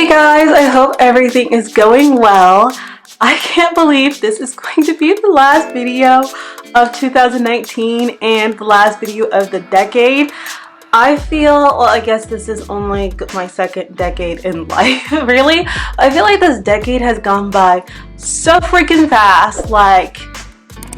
Hey guys, I hope everything is going well. I can't believe this is going to be the last video of 2019 and the last video of the decade. I feel, well, I guess this is only my second decade in life, really. I feel like this decade has gone by so freaking fast. Like,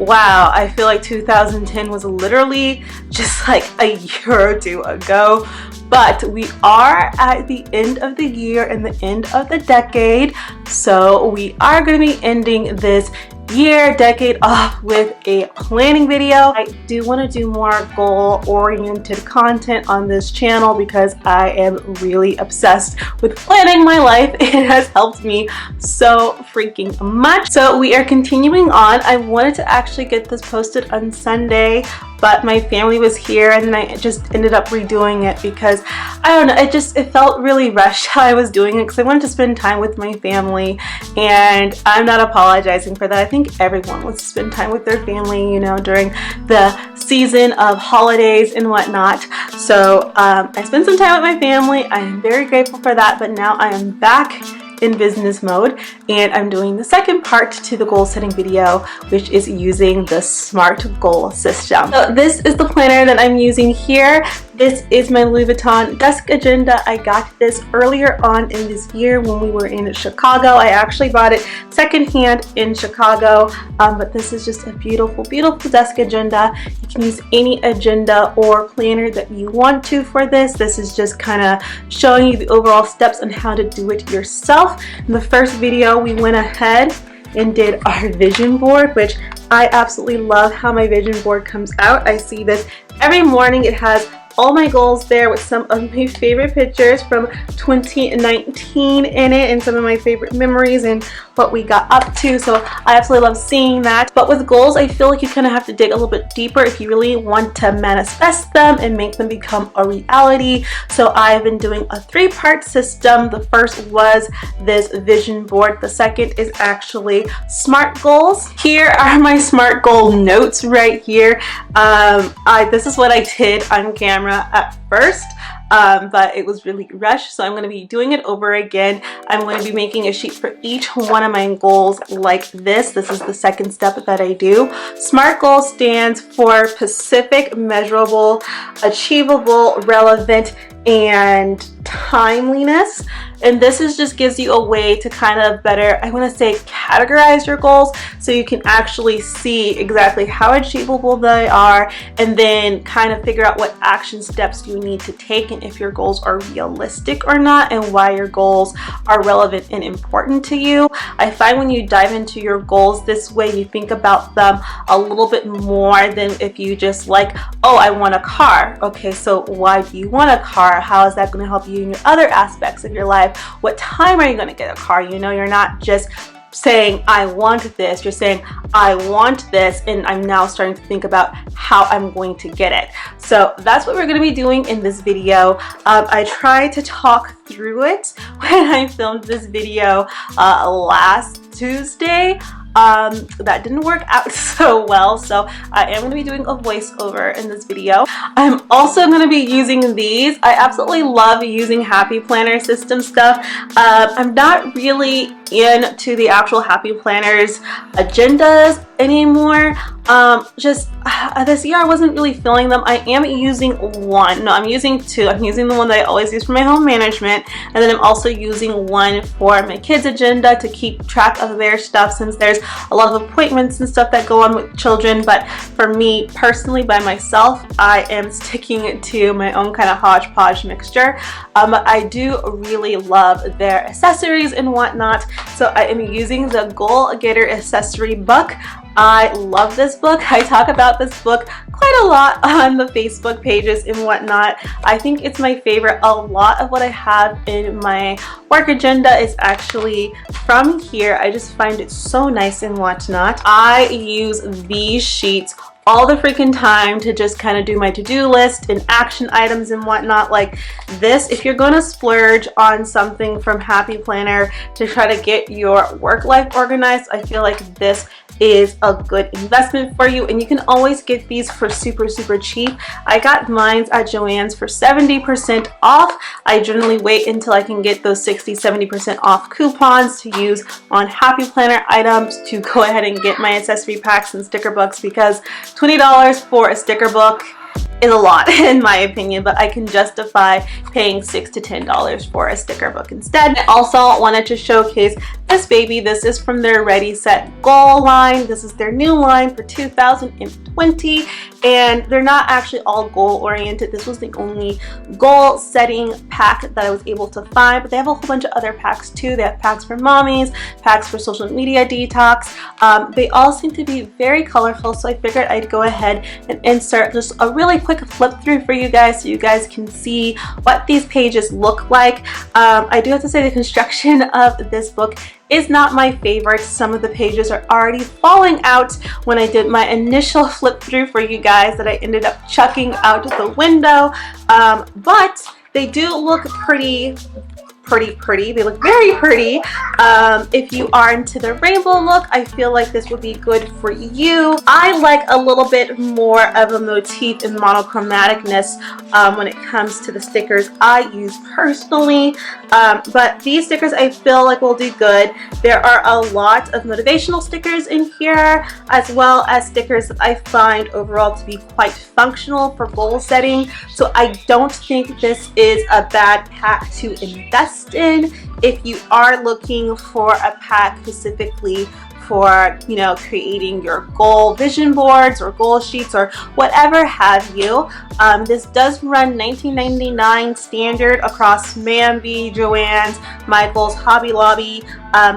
wow, I feel like 2010 was literally just like a year or two ago. But we are at the end of the year and the end of the decade. So we are going to be ending this decade off with a planning video. I do want to do more goal-oriented content on this channel because I am really obsessed with planning my life. It has helped me so freaking much. So we are continuing on. I wanted to actually get this posted on Sunday, but my family was here and then I just ended up redoing it because I don't know, it felt really rushed how I was doing it because I wanted to spend time with my family, and I'm not apologizing for that. I think everyone wants to spend time with their family, you know, during the season of holidays and whatnot. So I spent some time with my family. I am very grateful for that, but now I am back in business mode and I'm doing the second part to the goal setting video, which is using the S.M.A.R.T goal system. So this is the planner that I'm using here. This is my Louis Vuitton desk agenda. I got this earlier on in this year when we were in Chicago. I actually bought it secondhand in Chicago, but this is just a beautiful, beautiful desk agenda. You can use any agenda or planner that you want to for this. This is just kind of showing you the overall steps on how to do it yourself. In the first video, we went ahead and did our vision board, which I absolutely love how my vision board comes out. I see this every morning. It has all my goals there with some of my favorite pictures from 2019 in it and some of my favorite memories and what we got up to. So I absolutely love seeing that. But with goals, I feel like you kind of have to dig a little bit deeper if you really want to manifest them and make them become a reality. So I've been doing a 3-part system. The first was this vision board. The second is actually SMART goals. Here are my SMART goal notes right here. This is what I did on camera at first, but it was really rushed, so I'm going to be doing it over again. I'm going to be making a sheet for each one of my goals like this. This is the second step that I do. SMART goal stands for specific, measurable, achievable, relevant, and timeliness. And this is just gives you a way to kind of better, I want to say, categorize your goals so you can actually see exactly how achievable they are and then kind of figure out what action steps you need to take and if your goals are realistic or not and why your goals are relevant and important to you. I find when you dive into your goals this way, you think about them a little bit more than if you just like, oh, I want a car. Okay, so why do you want a car? How is that going to help you in your other aspects of your life? What time are you going to get a car? You know, you're not just saying I want this, you're saying I want this, and I'm now starting to think about how I'm going to get it. So that's what we're going to be doing in this video. I tried to talk through it when I filmed this video last Tuesday. That didn't work out so well, so I am going to be doing a voiceover in this video. I'm also going to be using these. I absolutely love using Happy Planner system stuff. I'm not really into the actual Happy Planners agendas anymore. This year I wasn't really feeling them. I am using one. No, I'm using two. I'm using the one that I always use for my home management, and then I'm also using one for my kids' agenda to keep track of their stuff since there's a lot of appointments and stuff that go on with children. But for me personally, by myself, I am sticking to my own kind of hodgepodge mixture. I do really love their accessories and whatnot, so I am using the Goal Getter accessory book. I love this book. I talk about this book quite a lot on the Facebook pages and whatnot. I think it's my favorite. A lot of what I have in my work agenda is actually from here. I just find it so nice and whatnot. I use these sheets all the freaking time to just kind of do my to-do list and action items and whatnot like this. If you're gonna splurge on something from Happy Planner to try to get your work life organized, I feel like this is a good investment for you, and you can always get these for super cheap. I got mine at Joann's for 70% off. I generally wait until I can get those 60-70% off coupons to use on Happy Planner items to go ahead and get my accessory packs and sticker books, because $20 for a sticker book is a lot in my opinion, but I can justify paying $6 to $10 for a sticker book instead. I also wanted to showcase this baby. This is from their Ready Set Goal line. This is their new line for 2020, and they're not actually all goal oriented. This was the only goal setting pack that I was able to find, but they have a whole bunch of other packs too. They have packs for mommies, packs for social media detox. They all seem to be very colorful, so I figured I'd go ahead and insert just a really quick flip through for you guys so you guys can see what these pages look like. I do have to say the construction of this book is not my favorite. Some of the pages are already falling out when I did my initial flip through for you guys that I ended up chucking out the window, but they do look pretty. They look very pretty. If you are into the rainbow look, I feel like this would be good for you. I like a little bit more of a motif and monochromaticness when it comes to the stickers I use personally, but these stickers I feel like will do good. There are a lot of motivational stickers in here, as well as stickers that I find overall to be quite functional for goal setting, so I don't think this is a bad pack to invest in if you are looking for a pack specifically for, you know, creating your goal vision boards or goal sheets or whatever have you. This does run $19.99 standard across Manby, Joann's, Michael's, Hobby Lobby.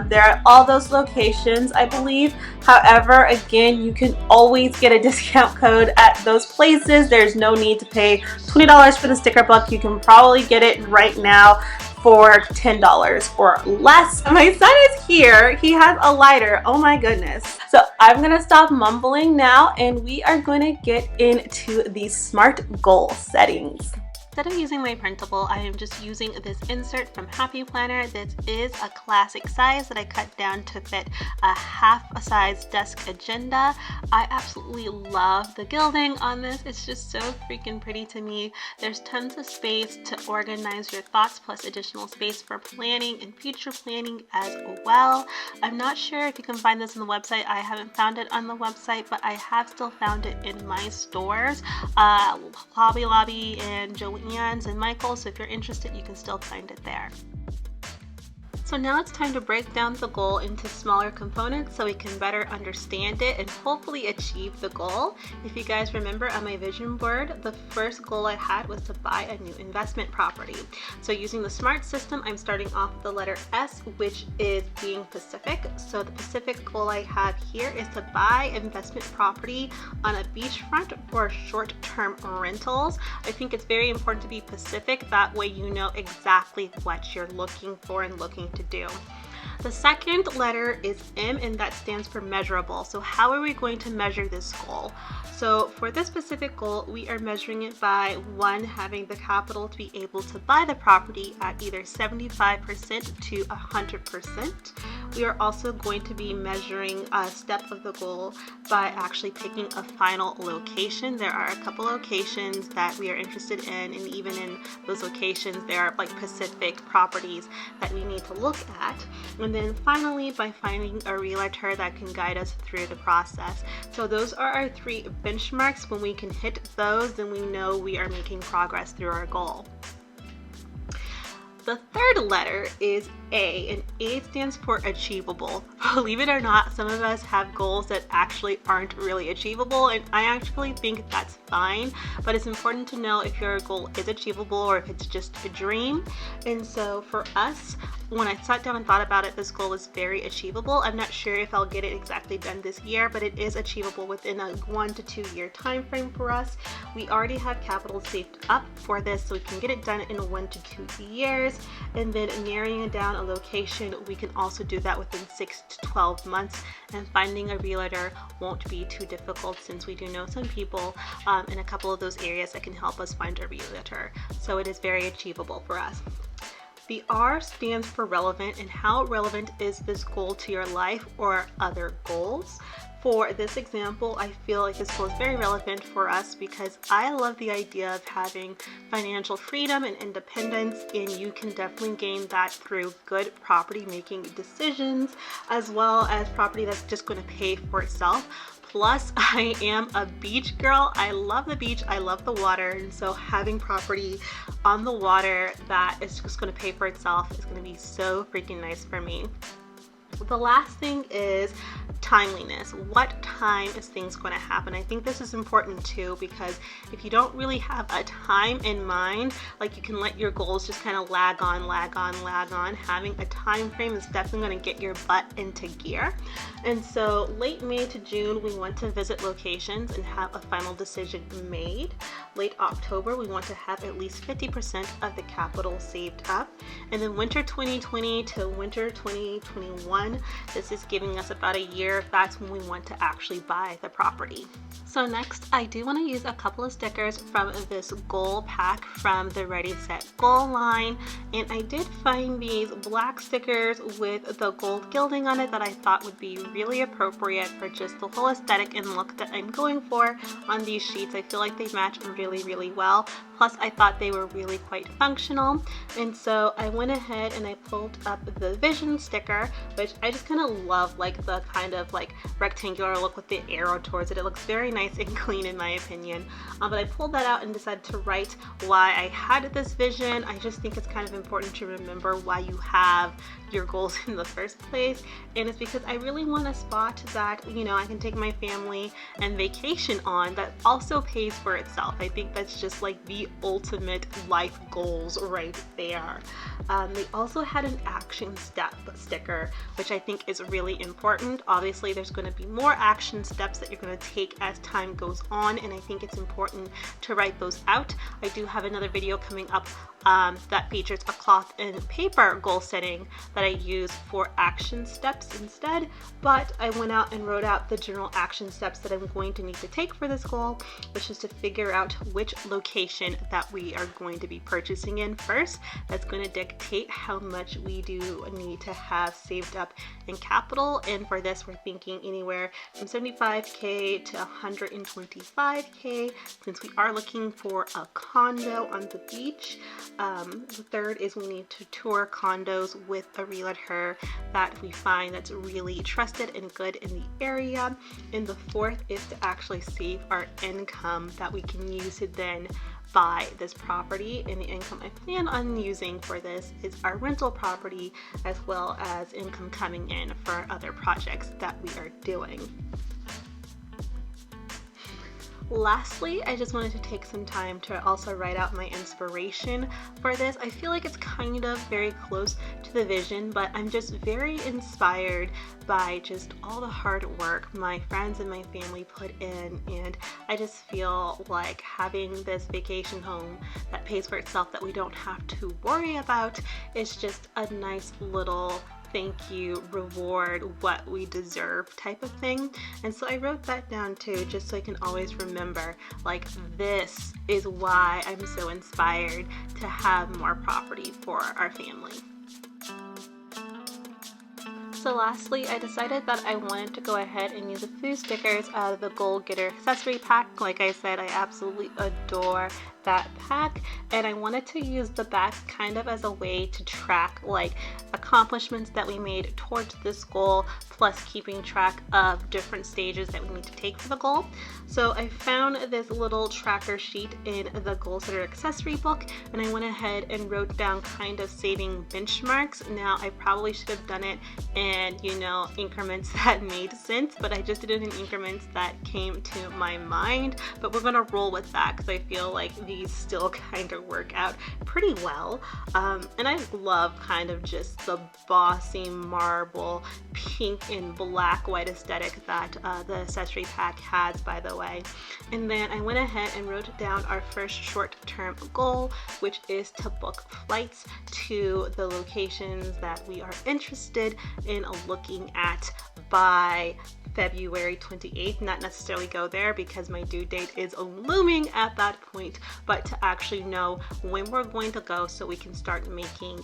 There are all those locations, I believe. However, again, you can always get a discount code at those places. There's no need to pay $20 for the sticker book. You can probably get it right now for $10 or less. My son is here. He has a lighter. Oh my goodness. So I'm gonna stop mumbling now, and we are going to get into the SMART goal settings. Instead of using my printable, I am just using this insert from Happy Planner. This is a classic size that I cut down to fit a half a size desk agenda. I absolutely love the gilding on this. It's just so freaking pretty to me. There's tons of space to organize your thoughts, plus additional space for planning and future planning as well. I'm not sure if you can find this on the website. I haven't found it on the website, but I have still found it in my stores, Hobby Lobby and Joann's and Michael's, so if you're interested, you can still find it there. So now it's time to break down the goal into smaller components so we can better understand it and hopefully achieve the goal. If you guys remember on my vision board, the first goal I had was to buy a new investment property. So using the SMART system, I'm starting off with the letter S, which is being Pacific. So the Pacific goal I have here is to buy investment property on a beachfront for short-term rentals. I think it's very important to be Pacific. That way you know exactly what you're looking for and looking to do. The second letter is M, and that stands for measurable. So how are we going to measure this goal? So for this specific goal, we are measuring it by, one, having the capital to be able to buy the property at either 75% to 100%. We are also going to be measuring a step of the goal by actually picking a final location. There are a couple locations that we are interested in, and even in those locations, there are like Pacific properties that we need to look at. And then finally, by finding a realtor that can guide us through the process. So those are our three benchmarks. When we can hit those, then we know we are making progress through our goal. The third letter is A, and A stands for achievable. Believe it or not, some of us have goals that actually aren't really achievable, and I actually think that's fine, but it's important to know if your goal is achievable or if it's just a dream. And so for us, when I sat down and thought about it, this goal is very achievable. I'm not sure if I'll get it exactly done this year, but it is achievable within a 1 to 2 year time frame for us. We already have capital saved up for this, so we can get it done in 1 to 2 years. And then narrowing it down a location, we can also do that within 6 to 12 months, and finding a realtor won't be too difficult since we do know some people in a couple of those areas that can help us find a realtor. So it is very achievable for us. The R stands for relevant, and how relevant is this goal to your life or other goals? For this example, I feel like this goal is very relevant for us because I love the idea of having financial freedom and independence, and you can definitely gain that through good property making decisions, as well as property that's just going to pay for itself. Plus, I am a beach girl. I love the beach, I love the water, and so having property on the water that is just going to pay for itself is going to be so freaking nice for me. The last thing is timeliness. What time is things going to happen? I think this is important too, because if you don't really have a time in mind, like you can let your goals just kind of lag on. Having a time frame is definitely going to get your butt into gear. And so late May to June, we want to visit locations and have a final decision made. Late October, we want to have at least 50% of the capital saved up. And then winter 2020 to winter 2021, this is giving us about a year. That's when we want to actually buy the property. So next, I do want to use a couple of stickers from this goal pack from the Ready Set Goal line, and I did find these black stickers with the gold gilding on it that I thought would be really appropriate for just the whole aesthetic and look that I'm going for on these sheets. I feel like they match really well. Plus, I thought they were really quite functional, and so I went ahead and I pulled up the Vision sticker, which I just kind of love, like the kind of like rectangular look with the arrow towards it. It looks very nice and clean in my opinion. But I pulled that out and decided to write why I had this vision. I just think it's kind of important to remember why you have your goals in the first place, and it's because I really want a spot that, you know, I can take my family and vacation on that also pays for itself. I think that's just like the ultimate life goals right there. They also had an action step sticker, which I think is really important. Obviously, there's going to be more action steps that you're going to take as time goes on, and I think it's important to write those out. I do have another video coming up that features a cloth and paper goal setting that I use for action steps instead, but I went out and wrote out the general action steps that I'm going to need to take for this goal, which is to figure out which location that we are going to be purchasing in first. That's going to dictate how much we do need to have saved up in capital, and for this we're thinking anywhere from $75K to $125K, since we are looking for a condo on the beach. The third is we need to tour condos with a realtor that we find that's really trusted and good in the area. And the fourth is to actually save our income that we can use to then buy this property. And the income I plan on using for this is our rental property, as well as income coming in for other projects that we are doing. Lastly, I just wanted to take some time to also write out my inspiration for this. I feel like it's kind of very close to the vision, but I'm just very inspired by just all the hard work my friends and my family put in, and I just feel like having this vacation home that pays for itself that we don't have to worry about is just a nice little thank you, reward, what we deserve type of thing. And so I wrote that down too, just so I can always remember, like, this is why I'm so inspired to have more property for our family. So lastly, I decided that I wanted to go ahead and use a few stickers out of the Goal Getter accessory pack. Like I said, I absolutely adore that pack, and I wanted to use the back kind of as a way to track like accomplishments that we made towards this goal, plus keeping track of different stages that we need to take for the goal. So I found this little tracker sheet in the Goal Setter accessory book, and I went ahead and wrote down kind of saving benchmarks. Now I probably should have done it in, you know, increments that made sense, but I just did it in increments that came to my mind. But we're gonna roll with that because I feel like these still kind of work out pretty well. And I love kind of just the bossy marble pink and black white aesthetic that the accessory pack has, by the way. And then I went ahead and wrote down our first short-term goal, which is to book flights to the locations that we are interested in looking at by February 28th, not necessarily go there because my due date is looming at that point, but to actually know when we're going to go so we can start making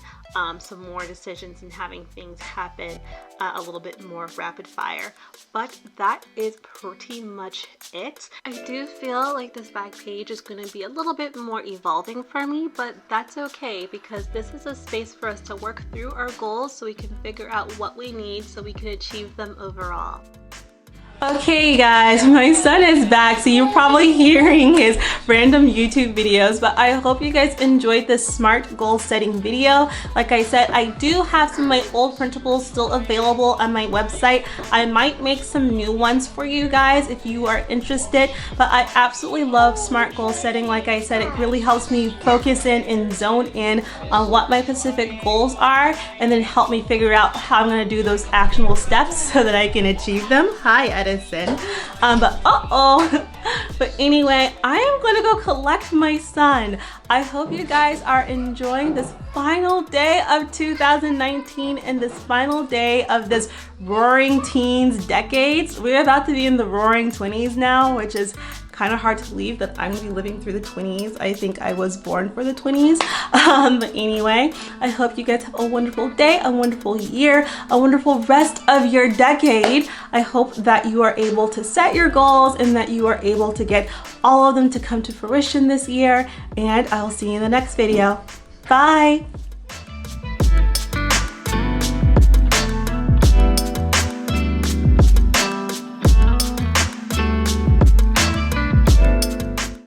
some more decisions and having things happen a little bit more rapid fire. But that is pretty much it. I do feel like this back page is going to be a little bit more evolving for me, but that's okay because this is a space for us to work through our goals so we can figure out what we need so we can achieve them overall. Okay guys, my son is back, so you're probably hearing his random YouTube videos, but I hope you guys enjoyed this SMART goal setting video. Like I said, I do have some of my old printables still available on my website. I might make some new ones for you guys if you are interested, but I absolutely love SMART goal setting. Like I said, it really helps me focus in and zone in on what my specific goals are and then help me figure out how I'm going to do those actionable steps so that I can achieve them. Hi, Edison. But anyway, I am going to go collect my son. I hope you guys are enjoying this final day of 2019 and this final day of this roaring teens decades. We're about to be in the roaring 20s now, which is kind of hard to believe that I'm gonna be living through the 20s. I think I was born for the 20s. But anyway, I hope you guys have a wonderful day, a wonderful year, a wonderful rest of your decade. I hope that you are able to set your goals and that you are able to get all of them to come to fruition this year. And I'll see you in the next video. Bye.